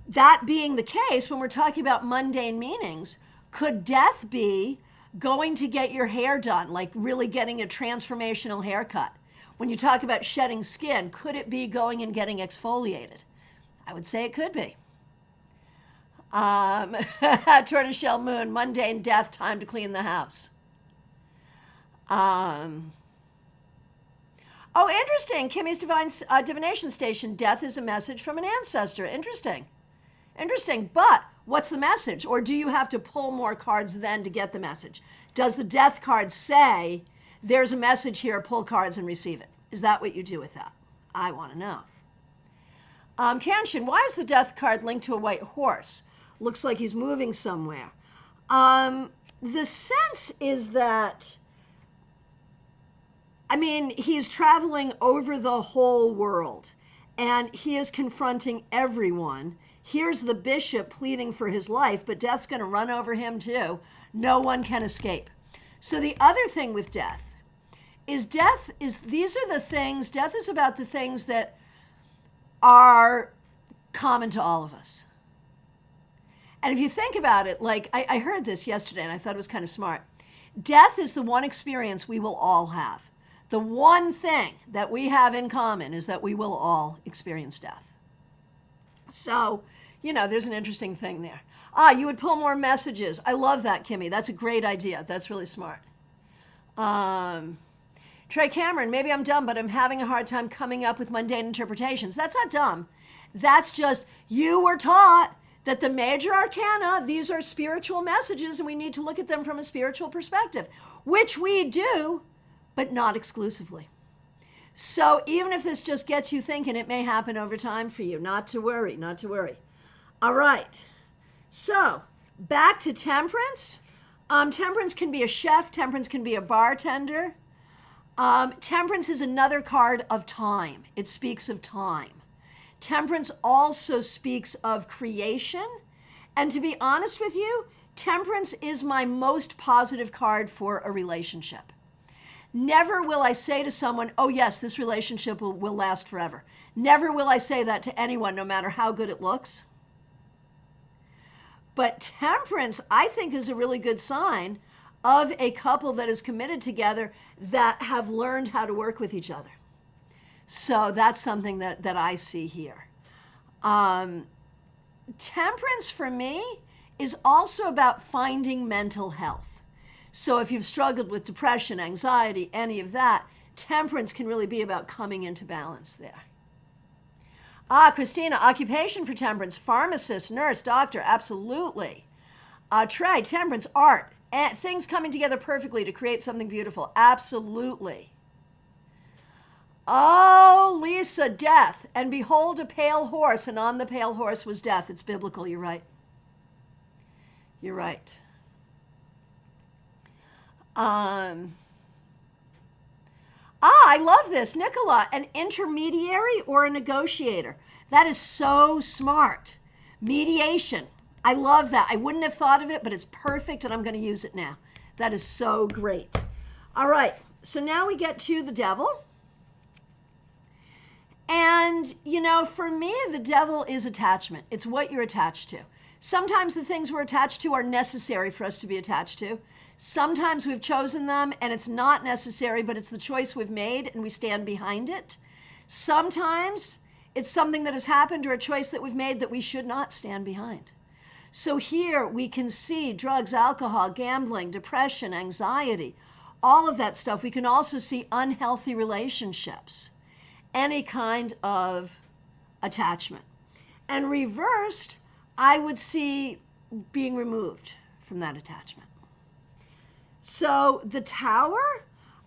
that being the case, when we're talking about mundane meanings, could death be going to get your hair done, like really getting a transformational haircut? When you talk about shedding skin, could it be going and getting exfoliated? I would say it could be. Tortoiseshell Moon, mundane death, time to clean the house. Oh, interesting. Kimmy's divination station, death is a message from an ancestor. Interesting. But what's the message? Or do you have to pull more cards then to get the message? Does the death card say, there's a message here, pull cards and receive it? Is that what you do with that? I want to know. Kanshin, why is the death card linked to a white horse? Looks like he's moving somewhere. The sense is that, he's traveling over the whole world, and he is confronting everyone. Here's the bishop pleading for his life, but death's going to run over him too. No one can escape. So the other thing with death is death is about the things that are common to all of us. And if you think about it, like I heard this yesterday and I thought it was kind of smart. Death is the one experience we will all have. The one thing that we have in common is that we will all experience death. So, there's an interesting thing there. You would pull more messages. I love that, Kimmy. That's a great idea. That's really smart. Trey Cameron, maybe I'm dumb, but I'm having a hard time coming up with mundane interpretations. That's not dumb. That's just, you were taught that the major arcana, these are spiritual messages, and we need to look at them from a spiritual perspective, which we do, but not exclusively. So even if this just gets you thinking, it may happen over time for you. Not to worry. All right. So back to temperance. Temperance can be a chef. Temperance can be a bartender. Temperance is another card of time. It speaks of time. Temperance also speaks of creation. And to be honest with you, temperance is my most positive card for a relationship. Never will I say to someone, oh yes, this relationship will last forever. Never will I say that to anyone, no matter how good it looks. But temperance, I think, is a really good sign of a couple that is committed together that have learned how to work with each other. So that's something that I see here. Temperance for me is also about finding mental health. So if you've struggled with depression, anxiety, any of that, temperance can really be about coming into balance there. Christina, occupation for temperance, pharmacist, nurse, doctor, absolutely. Trey, temperance, art, things coming together perfectly to create something beautiful, absolutely. Oh, Lisa, death, and behold a pale horse, and on the pale horse was death. It's biblical, you're right. You're right. I love this. Nicola, an intermediary or a negotiator. That is so smart. Mediation. I love that. I wouldn't have thought of it, but it's perfect, and I'm going to use it now. That is so great. All right, so now we get to the devil. And, for me, the devil is attachment. It's what you're attached to. Sometimes the things we're attached to are necessary for us to be attached to. Sometimes we've chosen them and it's not necessary, but it's the choice we've made and we stand behind it. Sometimes it's something that has happened or a choice that we've made that we should not stand behind. So here we can see drugs, alcohol, gambling, depression, anxiety, all of that stuff. We can also see unhealthy relationships, any kind of attachment. And reversed, I would see being removed from that attachment. So the tower,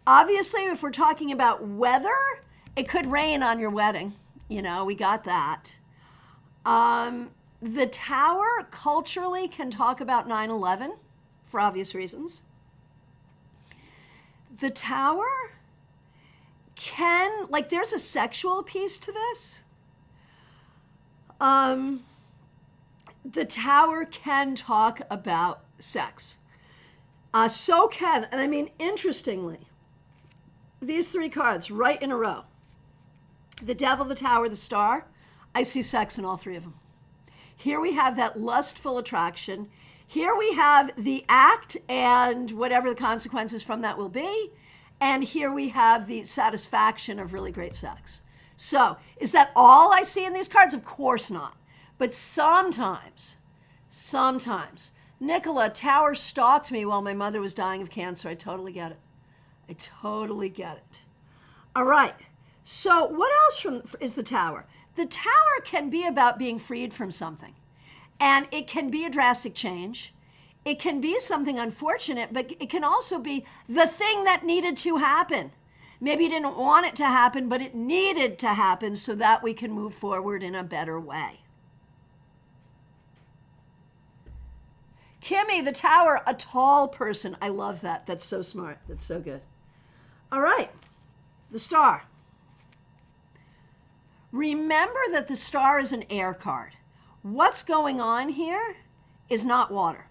obviously, if we're talking about weather, it could rain on your wedding. We got that. The tower culturally can talk about 9/11 for obvious reasons. The tower can, there's a sexual piece to this. The tower can talk about sex. So can, and interestingly, these three cards right in a row, the devil, the tower, the star, I see sex in all three of them. Here we have that lustful attraction. Here we have the act and whatever the consequences from that will be. And here we have the satisfaction of really great sex. So, is that all I see in these cards? Of course not. But sometimes, Nicola, Tower stalked me while my mother was dying of cancer. I totally get it. I totally get it. All right. So what else is the Tower? The Tower can be about being freed from something. And it can be a drastic change. It can be something unfortunate, but it can also be the thing that needed to happen. Maybe you didn't want it to happen, but it needed to happen so that we can move forward in a better way. Kimmy, the Tower, a tall person. I love that. That's so smart. That's so good. All right, the Star. Remember that the Star is an air card. What's going on here is not water.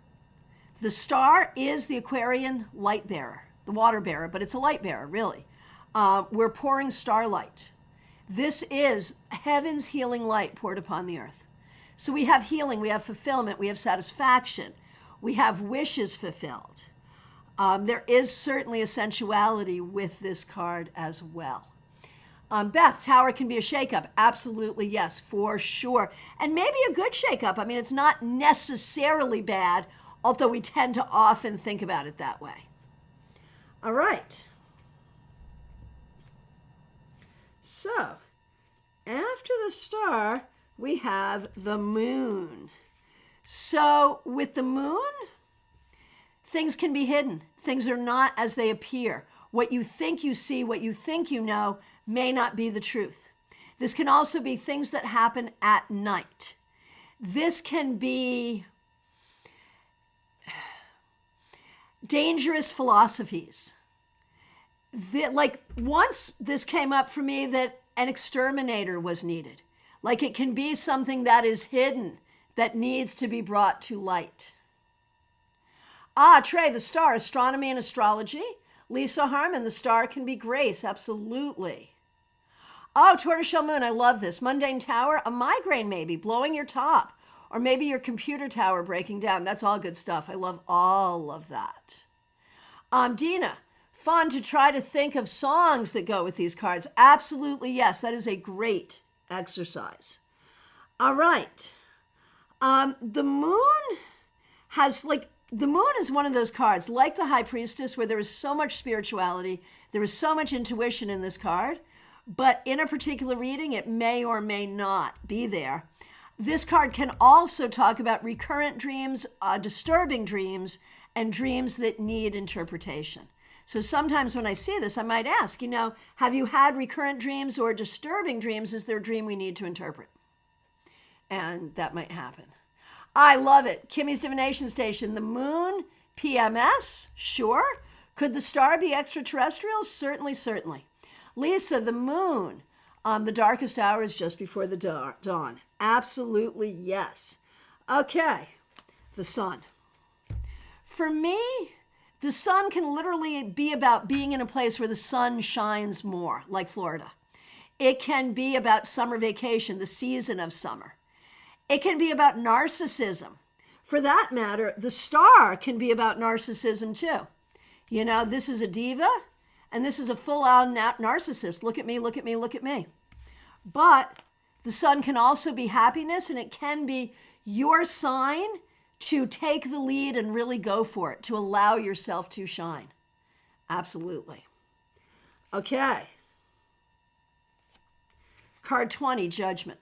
The Star is the Aquarian light bearer, the water bearer, but it's a light bearer, really. We're pouring starlight. This is heaven's healing light poured upon the earth. So we have healing, we have fulfillment, we have satisfaction, we have wishes fulfilled. There is certainly a sensuality with this card as well. Beth, Tower can be a shakeup. Absolutely, yes, for sure. And maybe a good shakeup. I mean, it's not necessarily bad, although we tend to often think about it that way. All right. So, after the Star, we have the Moon. So, with the Moon, things can be hidden. Things are not as they appear. What you think you see, what you think you know, may not be the truth. This can also be things that happen at night. This can be dangerous philosophies. Like once this came up for me that an exterminator was needed. Like it can be something that is hidden that needs to be brought to light. Trey, the Star, astronomy and astrology. Lisa Harmon, the Star can be grace. Absolutely. Oh, Tortoiseshell Moon, I love this. Mundane Tower, a migraine maybe, blowing your top. Or maybe your computer tower breaking down. That's all good stuff. I love all of that. Dina, fun to try to think of songs that go with these cards. Absolutely, yes. That is a great exercise. All right. The Moon has the Moon is one of those cards, like the High Priestess, where there is so much spirituality, there is so much intuition in this card, but in a particular reading, it may or may not be there. This card can also talk about recurrent dreams, disturbing dreams, and dreams that need interpretation. So sometimes when I see this, I might ask, have you had recurrent dreams or disturbing dreams? Is there a dream we need to interpret? And that might happen. I love it. Kimmy's Divination Station, the Moon, PMS, sure. Could the Star be extraterrestrial? Certainly, certainly. Lisa, the Moon, the darkest hour is just before the dawn. Absolutely, yes. Okay, the Sun. For me, the Sun can literally be about being in a place where the sun shines more, like Florida. It can be about summer vacation, the season of summer. It can be about narcissism. For that matter, the Star can be about narcissism too. This is a diva and this is a full-on narcissist. Look at me, look at me, look at me. But the Sun can also be happiness, and it can be your sign to take the lead and really go for it, to allow yourself to shine. Absolutely. Okay. Card 20, Judgment.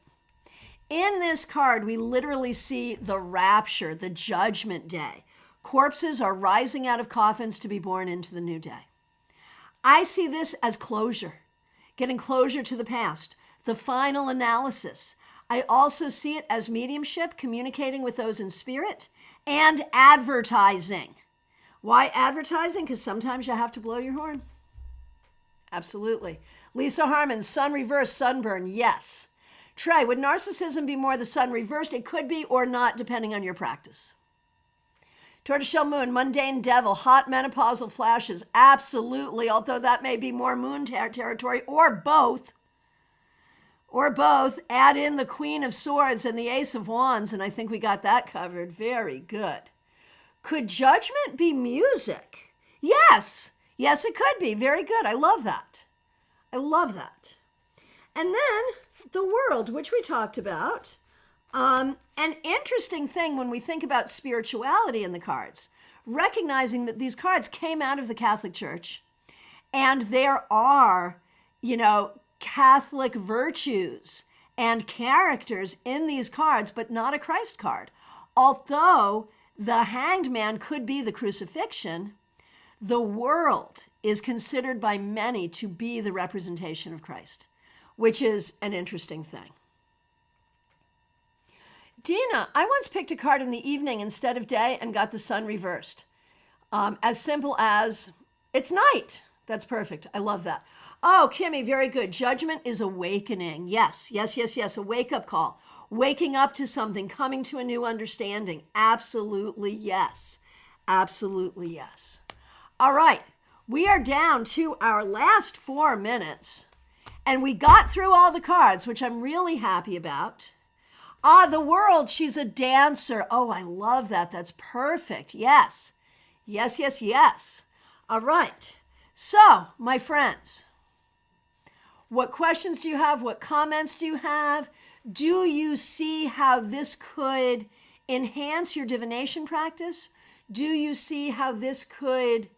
In this card, we literally see the rapture, the judgment day. Corpses are rising out of coffins to be born into the new day. I see this as closure, getting closure to the past, the final analysis. I also see it as mediumship, communicating with those in spirit, and advertising. Why advertising? Because sometimes you have to blow your horn. Absolutely. Lisa Harmon, Sun reverse, sunburn, yes. Trey, would narcissism be more the Sun reversed? It could be or not, depending on your practice. Tortoiseshell Moon, Mundane Devil, hot menopausal flashes. Absolutely, although that may be more Moon territory, or both. Or both. Add in the Queen of Swords and the Ace of Wands, and I think we got that covered. Very good. Could judgment be music? Yes. Yes, it could be. Very good. I love that. I love that. And then the world, which we talked about. An interesting thing when we think about spirituality in the cards, recognizing that these cards came out of the Catholic Church, and there are, Catholic virtues and characters in these cards, but not a Christ card. Although the Hanged Man could be the crucifixion, the world is considered by many to be the representation of Christ, which is an interesting thing. Dina, I once picked a card in the evening instead of day and got the sun reversed. As simple as, it's night. That's perfect. I love that. Oh, Kimmy, very good. Judgment is awakening. Yes. A wake-up call. Waking up to something, coming to a new understanding. Absolutely yes. Absolutely yes. All right. We are down to our last 4 minutes, and we got through all the cards, which I'm really happy about. The world, she's a dancer. Oh, I love that. That's perfect. Yes. All right. So, my friends, what questions do you have? What comments do you have? Do you see how this could enhance your divination practice? Do you see how this could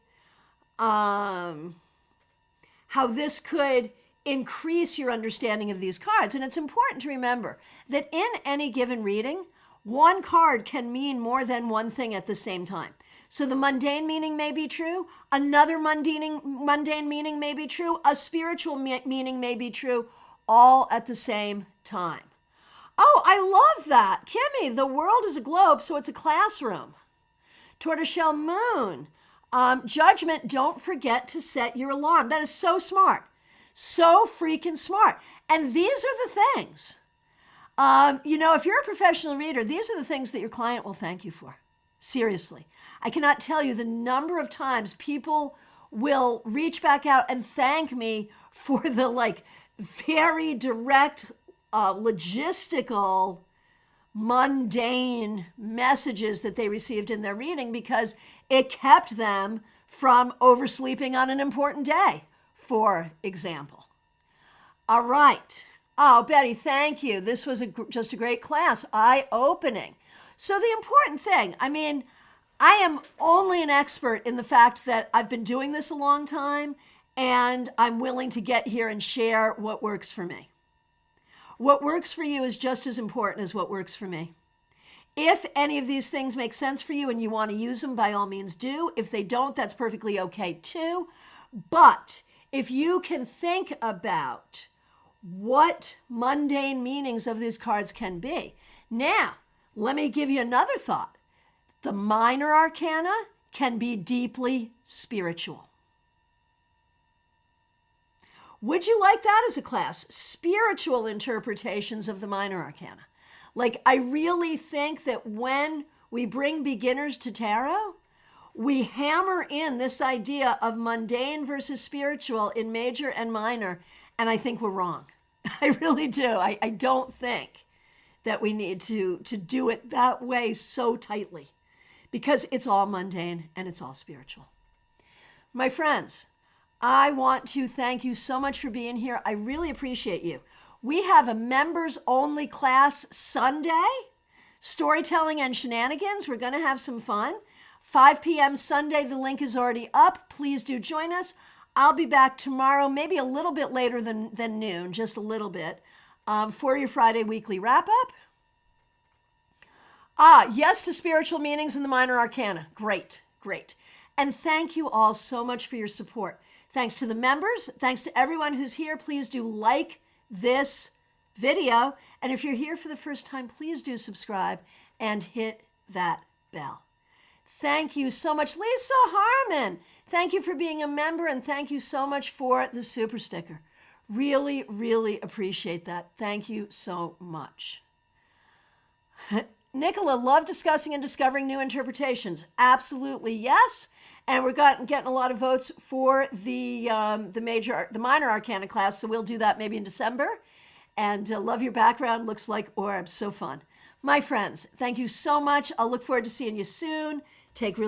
increase your understanding of these cards? And it's important to remember that in any given reading, one card can mean more than one thing at the same time. So the mundane meaning may be true, another mundane meaning may be true, a spiritual meaning may be true, all at the same time. Oh, I love that. Kimmy, the world is a globe, so it's a classroom. Tortoiseshell Moon, judgment, don't forget to set your alarm. That is so smart. So freaking smart. And these are the things, if you're a professional reader, these are the things that your client will thank you for. Seriously. I cannot tell you the number of times people will reach back out and thank me for the very direct, logistical, mundane messages that they received in their reading because it kept them from oversleeping on an important day, for example. All right. Oh, Betty, thank you. This was just a great class, eye-opening. So the important thing, I am only an expert in the fact that I've been doing this a long time, and I'm willing to get here and share what works for me. What works for you is just as important as what works for me. If any of these things make sense for you and you want to use them, by all means do. If they don't, that's perfectly okay too. But if you can think about what mundane meanings of these cards can be. Now, let me give you another thought. The minor arcana can be deeply spiritual. Would you like that as a class? Spiritual interpretations of the minor arcana. I really think that when we bring beginners to tarot, we hammer in this idea of mundane versus spiritual in major and minor, and I think we're wrong. I really do. I don't think that we need to do it that way so tightly, because it's all mundane and it's all spiritual. My friends, I want to thank you so much for being here. I really appreciate you. We have a members-only class Sunday, storytelling and shenanigans. We're going to have some fun. 5 p.m. Sunday, the link is already up. Please do join us. I'll be back tomorrow, maybe a little bit later than noon, just a little bit, for your Friday weekly wrap-up. Yes to spiritual meanings in the minor arcana. Great. And thank you all so much for your support. Thanks to the members. Thanks to everyone who's here. Please do like this video. And if you're here for the first time, please do subscribe and hit that bell. Thank you so much. Lisa Harmon, thank you for being a member, and thank you so much for the super sticker. Really, really appreciate that. Thank you so much. Nicola, love discussing and discovering new interpretations. Absolutely, yes. And we're getting a lot of votes for the minor arcana class, so we'll do that maybe in December. And love your background. Looks like orbs. So fun. My friends, thank you so much. I'll look forward to seeing you soon. Take really